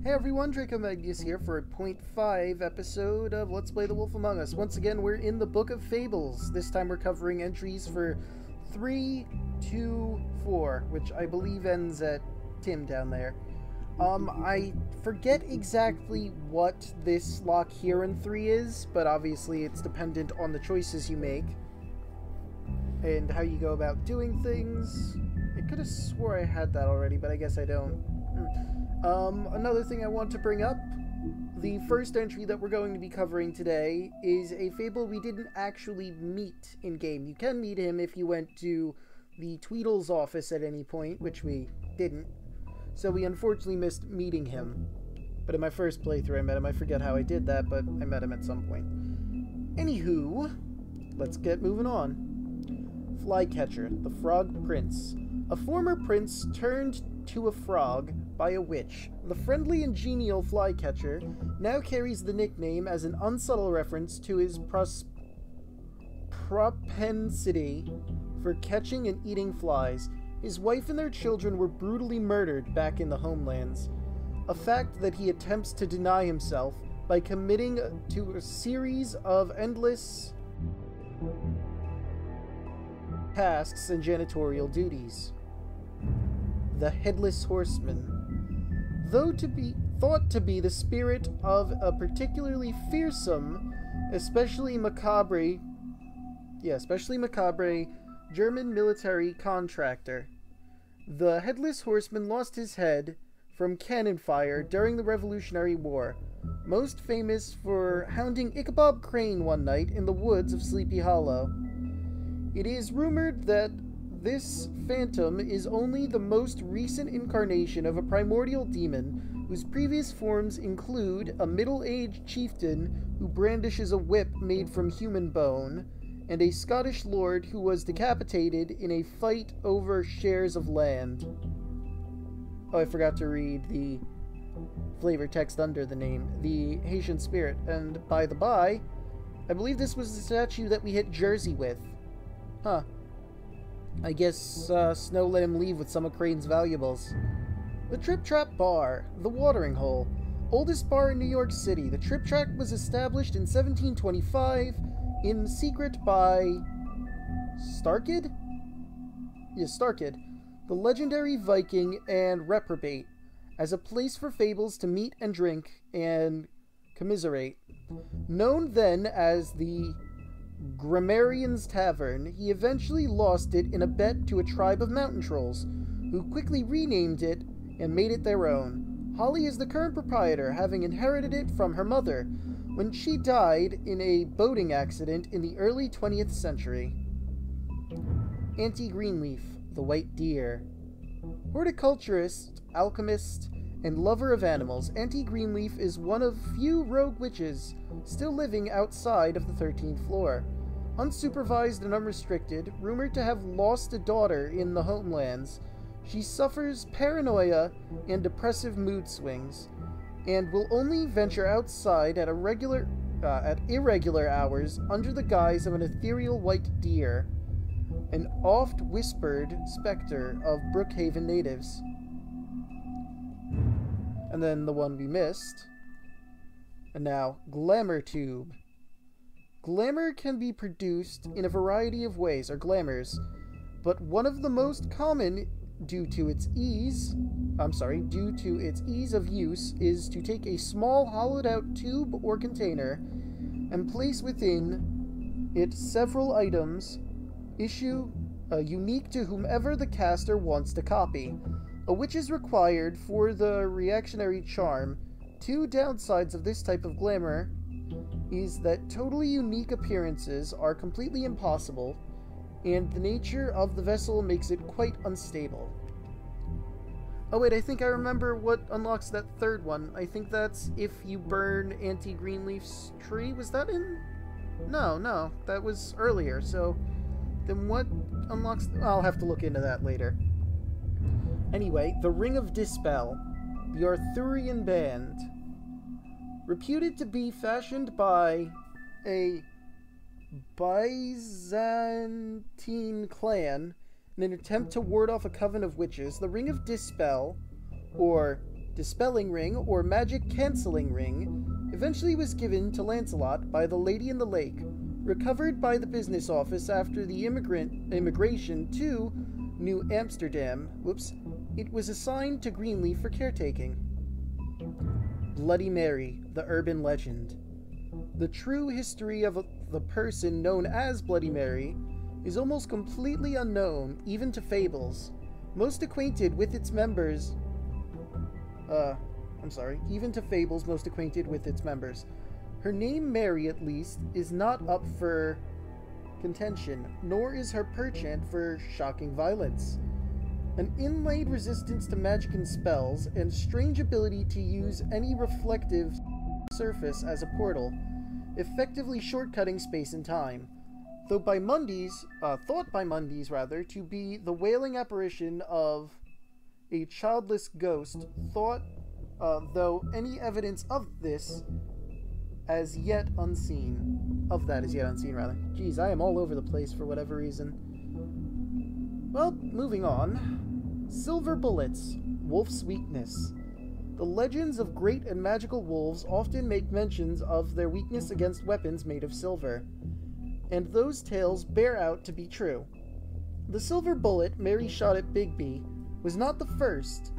Hey everyone, Draco Magnius here for a .5 episode of Let's Play The Wolf Among Us. Once again, we're in the Book of Fables. This time we're covering entries for 3, 2, 4, which I believe ends at Tim down there. I forget exactly what this lock here in 3 is, but obviously it's dependent on the choices you make and how you go about doing things. I could have swore I had that already, but I guess I don't. Another thing I want to bring up, the first entry that we're going to be covering today is a fable we didn't actually meet in-game. You can meet him if you went to the Tweedle's office at any point, which we didn't. So we unfortunately missed meeting him. But in my first playthrough I met him. I forget how I did that, but I met him at some point. Anywho, let's get moving on. Flycatcher, the Frog Prince. A former prince turned to a frog by a witch. The friendly and genial Flycatcher now carries the nickname as an unsubtle reference to his propensity for catching and eating flies. His wife and their children were brutally murdered back in the homelands, a fact that he attempts to deny himself by committing to a series of endless tasks and janitorial duties. The Headless Horseman. Though thought to be the spirit of a particularly fearsome, especially macabre German military contractor, the Headless Horseman lost his head from cannon fire during the Revolutionary War, most famous for hounding Ichabod Crane one night in the woods of Sleepy Hollow. It is rumored that this phantom is only the most recent incarnation of a primordial demon whose previous forms include a middle-aged chieftain who brandishes a whip made from human bone, and a Scottish lord who was decapitated in a fight over shares of land. Oh, I forgot to read the flavor text under the name. The Haitian spirit. And by the by, I believe this was the statue that we hit Jersey with. Huh. I guess Snow let him leave with some of Crane's valuables. The Triptrap Bar, the watering hole. Oldest bar in New York City, the Triptrap was established in 1725 in secret by Starkid? Yes, Starkid, the legendary Viking and reprobate, as a place for fables to meet and drink and commiserate. Known then as the Grammarian's Tavern, he eventually lost it in a bet to a tribe of mountain trolls, who quickly renamed it and made it their own. Holly is the current proprietor, having inherited it from her mother, when she died in a boating accident in the early 20th century. Auntie Greenleaf, the White Deer. Horticulturist, alchemist, and lover of animals, Auntie Greenleaf is one of few rogue witches still living outside of the 13th floor. Unsupervised and unrestricted, rumored to have lost a daughter in the homelands, she suffers paranoia and depressive mood swings, and will only venture outside at irregular hours under the guise of an ethereal white deer, an oft-whispered specter of Brookhaven natives. And then the one we missed. And now, Glamour Tube. Glamour can be produced in a variety of ways, or glamours, but one of the most common due to its ease of use is to take a small hollowed-out tube or container and place within it several items, unique to whomever the caster wants to copy. A witch is required for the reactionary charm. Two downsides of this type of glamour is that totally unique appearances are completely impossible, and the nature of the vessel makes it quite unstable. Oh wait, I think I remember what unlocks that third one. I think that's if you burn Auntie Greenleaf's tree. Was that in... No, that was earlier, so... Then what unlocks... I'll have to look into that later. Anyway, the Ring of Dispel, the Arthurian band. Reputed to be fashioned by a Byzantine clan in an attempt to ward off a coven of witches, the Ring of Dispel, or Dispelling Ring, or Magic Cancelling Ring, eventually was given to Lancelot by the Lady in the Lake, recovered by the business office after the immigration to New Amsterdam. It was assigned to Greenleaf for caretaking. Bloody Mary, the urban legend. The true history of the person known as Bloody Mary is almost completely unknown, even to Fables. Most acquainted with its members... even to Fables most acquainted with its members. Her name, Mary at least, is not up for contention, nor is her penchant for shocking violence. An inlaid resistance to magic and spells, and strange ability to use any reflective surface as a portal, effectively shortcutting space and time. Though by thought by Mundy's to be the wailing apparition of a childless ghost, though any evidence of this as yet unseen. Geez, I am all over the place for whatever reason. Well, moving on. Silver bullets, wolf's weakness. The legends of great and magical wolves often make mentions of their weakness against weapons made of silver, and those tales bear out to be true. The silver bullet Mary shot at Bigby was not the first,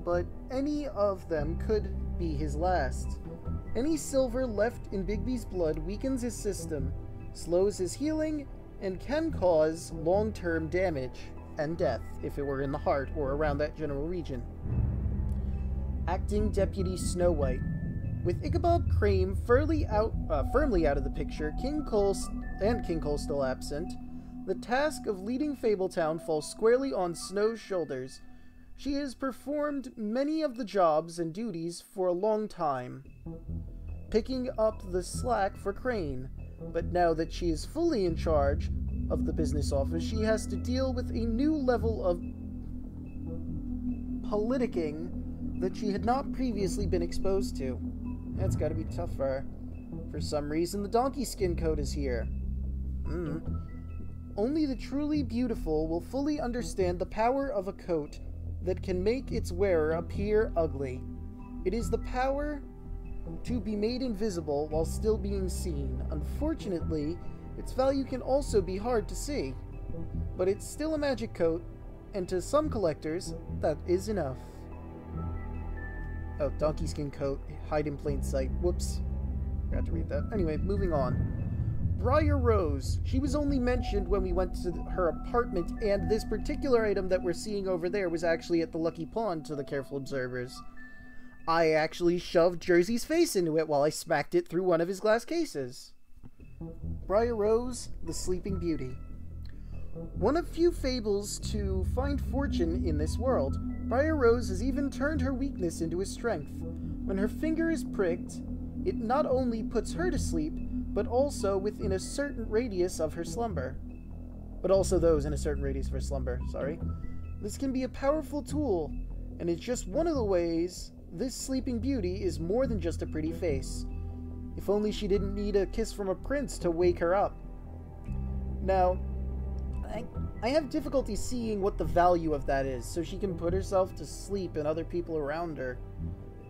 but any of them could be his last. Any silver left in Bigby's blood weakens his system, slows his healing, and can cause long-term damage and death if it were in the heart or around that general region. Acting Deputy Snow White. With Ichabod Crane firmly out of the picture, King Cole still absent, the task of leading Fabletown falls squarely on Snow's shoulders. She has performed many of the jobs and duties for a long time, picking up the slack for Crane, but now that she is fully in charge of the business office, she has to deal with a new level of politicking that she had not previously been exposed to. That's gotta be tough for her. For some reason, the donkey skin coat is here. Only the truly beautiful will fully understand the power of a coat that can make its wearer appear ugly. It is the power to be made invisible while still being seen. Unfortunately, its value can also be hard to see. But it's still a magic coat, and to some collectors, that is enough. Oh, donkey skin coat, hide in plain sight. Whoops. Forgot to read that. Anyway, moving on. Briar Rose. She was only mentioned when we went to her apartment, and this particular item that we're seeing over there was actually at the Lucky Pond to the careful observers. I actually shoved Jersey's face into it while I smacked it through one of his glass cases. Briar Rose, the Sleeping Beauty. One of few fables to find fortune in this world, Briar Rose has even turned her weakness into a strength. When her finger is pricked, it not only puts her to sleep, but also within a certain radius of her slumber. This can be a powerful tool, and it's just one of the ways this Sleeping Beauty is more than just a pretty face. If only she didn't need a kiss from a prince to wake her up. Now, I have difficulty seeing what the value of that is, so she can put herself to sleep and other people around her.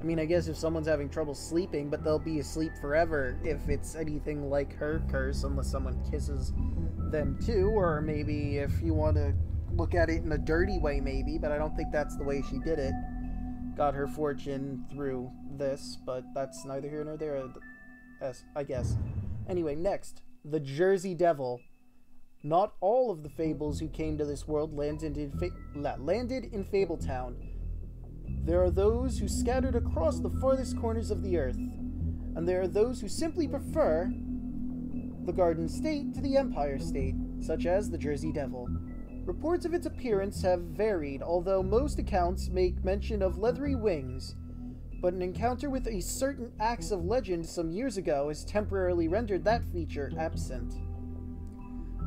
I mean, I guess if someone's having trouble sleeping, but they'll be asleep forever if it's anything like her curse, unless someone kisses them too, or maybe if you want to look at it in a dirty way, maybe, but I don't think that's the way she did it. Got her fortune through this, but that's neither here nor there, I guess. Anyway, next, the Jersey Devil. Not all of the fables who came to this world landed in Fabletown. There are those who scattered across the farthest corners of the earth, and there are those who simply prefer the Garden State to the Empire State, such as the Jersey Devil. Reports of its appearance have varied, although most accounts make mention of leathery wings, but an encounter with a certain axe of legend some years ago has temporarily rendered that feature absent.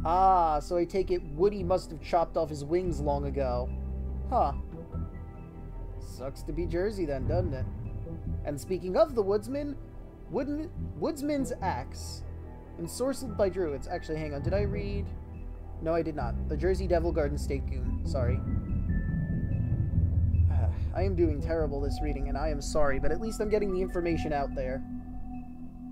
Ah, so I take it Woody must have chopped off his wings long ago. Huh. Sucks to be Jersey then, doesn't it? And speaking of the Woodsman, Woodsman's axe, ensorcelled by druids. Actually, hang on, did I read? No, I did not. The Jersey Devil Garden State Goon. Sorry. I am doing terrible this reading, and I am sorry, but at least I'm getting the information out there.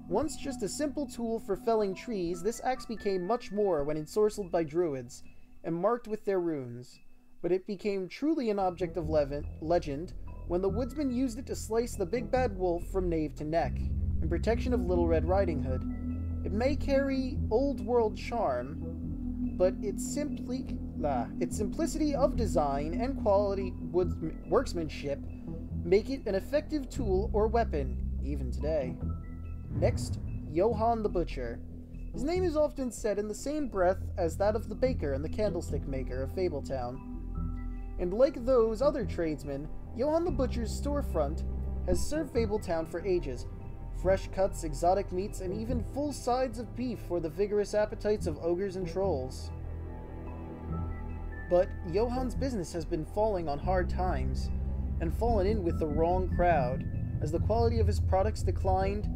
Once just a simple tool for felling trees, this axe became much more when ensorcelled by druids, and marked with their runes. But it became truly an object of legend when the Woodsman used it to slice the big bad wolf from nape to neck, in protection of Little Red Riding Hood. It may carry old-world charm, but its simplicity of design and quality workmanship make it an effective tool or weapon, even today. Next, Johann the Butcher. His name is often said in the same breath as that of the baker and the candlestick maker of Fabletown. And like those other tradesmen, Johann the Butcher's storefront has served Fabletown for ages. Fresh cuts, exotic meats, and even full sides of beef for the vigorous appetites of ogres and trolls. But Johann's business has been falling on hard times, and fallen in with the wrong crowd, as the quality of his products declined,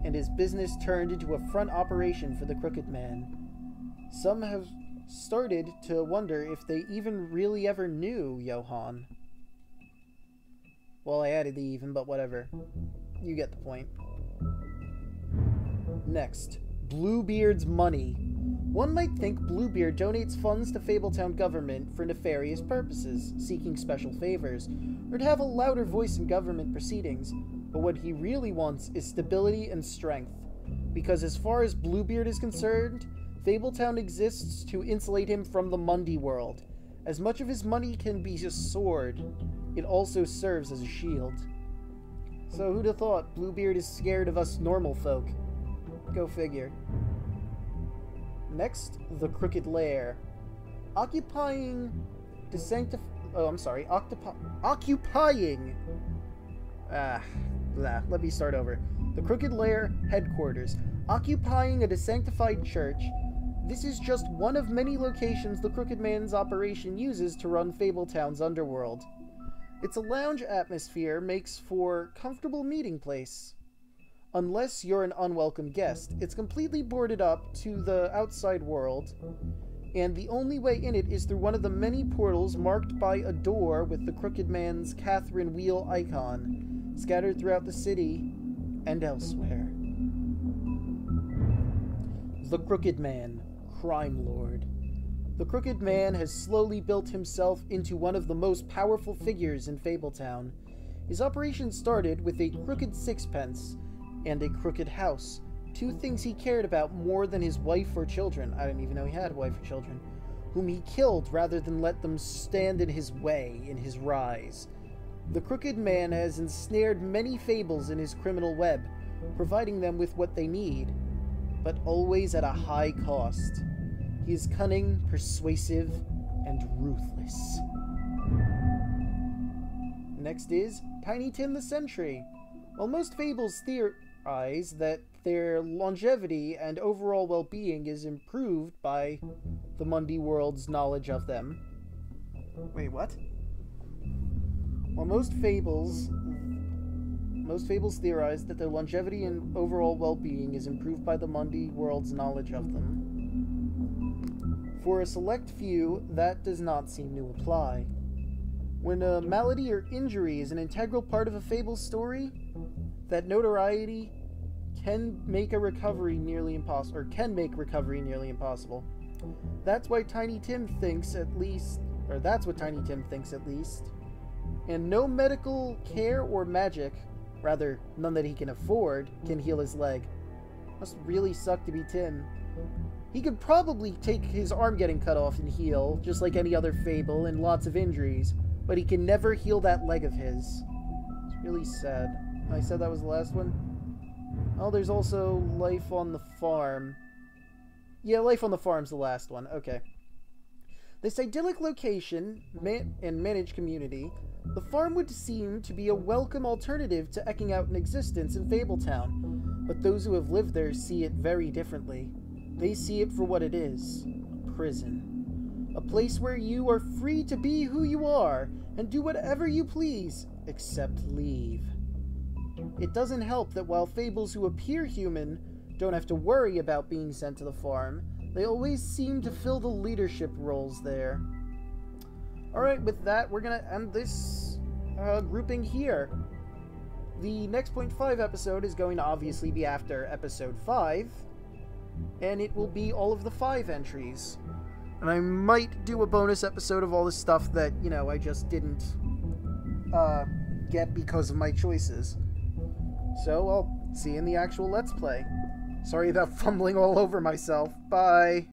and his business turned into a front operation for the Crooked Man. Some have started to wonder if they even really ever knew Johann. Well, I added the even, but whatever. You get the point. Next, Bluebeards Money. One might think Bluebeard donates funds to Fabletown government for nefarious purposes, seeking special favors, or to have a louder voice in government proceedings, but what he really wants is stability and strength, because as far as Bluebeard is concerned, Fabletown exists to insulate him from the Mundy world. As much of his money can be a sword, it also serves as a shield. So who'd have thought Bluebeard is scared of us normal folk? Go figure. Next, the Crooked Lair. Occupying... let me start over. The Crooked Lair headquarters. Occupying a desanctified church. This is just one of many locations the Crooked Man's operation uses to run Fabletown's underworld. Its a lounge atmosphere makes for comfortable meeting place. Unless you're an unwelcome guest, it's completely boarded up to the outside world, and the only way in it is through one of the many portals marked by a door with the Crooked Man's Catherine wheel icon, scattered throughout the city and elsewhere. The Crooked Man, Crime Lord. The Crooked Man has slowly built himself into one of the most powerful figures in Fabletown. His operation started with a crooked sixpence and a crooked house, two things he cared about more than his wife or children. I didn't even know he had a wife or children, whom he killed rather than let them stand in his way in his rise. The Crooked Man has ensnared many fables in his criminal web, providing them with what they need, but always at a high cost. He is cunning, persuasive, and ruthless. Next is Tiny Tim the Sentry. While most fables theorize that their longevity and overall well-being is improved by the Mundy world's knowledge of them. Wait, what? While most fables theorize that their longevity and overall well-being is improved by the Mundy world's knowledge of them. For a select few, that does not seem to apply. When a malady or injury is an integral part of a fable's story, that notoriety can make recovery nearly impossible. That's why Tiny Tim thinks at least, that's what Tiny Tim thinks at least. And no medical care or magic, rather, none that he can afford, can heal his leg. Must really suck to be Tim. He could probably take his arm getting cut off and heal, just like any other fable, and lots of injuries, but he can never heal that leg of his. It's really sad. I said that was the last one? Oh, there's also Life on the Farm. Yeah, Life on the Farm's the last one. Okay. This idyllic location and managed community, the farm would seem to be a welcome alternative to eking out an existence in Fabletown, but those who have lived there see it very differently. They see it for what it is, a prison. A place where you are free to be who you are and do whatever you please, except leave. It doesn't help that while fables who appear human don't have to worry about being sent to the farm, they always seem to fill the leadership roles there. Alright, with that, we're gonna end this grouping here. The next .5 episode is going to obviously be after episode 5, and it will be all of the 5 entries. And I might do a bonus episode of all the stuff that, you know, I just didn't get because of my choices. So I'll see you in the actual Let's Play. Sorry about fumbling all over myself. Bye!